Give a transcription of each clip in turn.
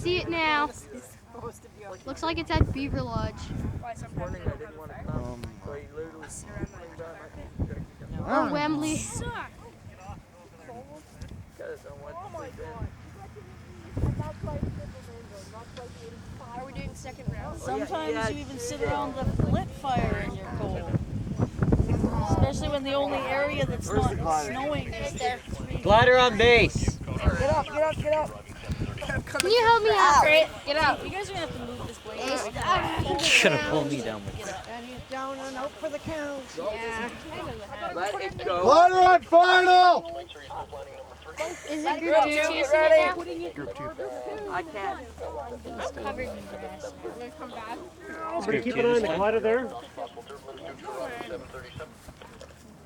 see it now. Looks like it's at Beaver Lodge. Or Wembley. Are we doing second round? Sometimes you even sit around the lit fire and you're cold. Especially when the only area that's not snowing is there. Glider on base. Get up, get up, get up. Can you help me out? Get up. You guys are going to have to move this blade. You should have pulled me down with it. And he's down and out for the count. Yeah. Let it go. Glider on final! Is it group 2 chasing it now? Group 2. I can't. It's covered in grass. Somebody keep an eye on the glider there.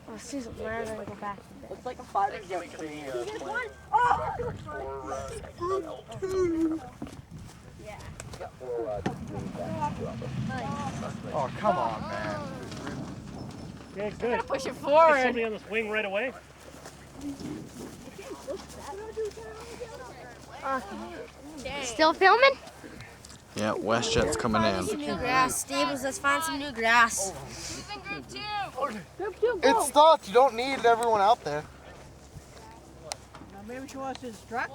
Oh, Susan, where are they going to go back? Looks like a fighter jet to me. Oh, come on, man. Okay, good. Push it Get forward. somebody on this wing right away. Still filming? Yeah, WestJet's coming in. New grass. Stables, let's find some new grass. It's stopped. You don't need everyone out there. Maybe she wants to instruct.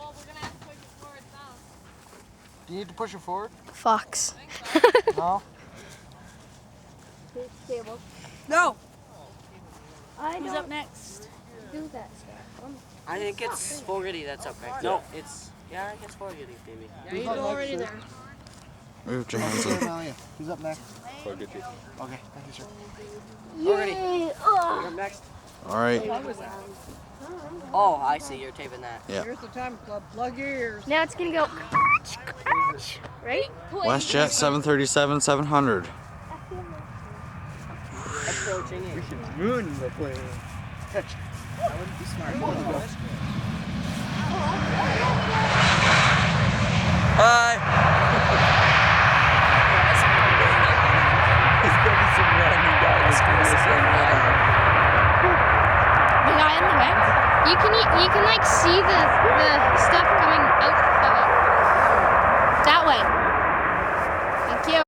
Do you need to push it forward? Fox. No? No. Who's up next? Do that stuff. I think it's Fogarty that's up next. No, it's I think it's Fogarty, baby. Yeah, he's already there. Move your hands in. Who's up next? Okay, thank you, sir. Fogarty. Yay! You're up next. All right. Oh, I see. You're taping that. Yeah. Here's the time club. Plug your ears. Now it's going to go. Right? WestJet 737-700. Approaching it. Moon the plane. Catch. That wouldn't be smart. Hi. There's gonna be some random guy that's gonna send me out. The guy in the back? You can like see the stuff coming out of it.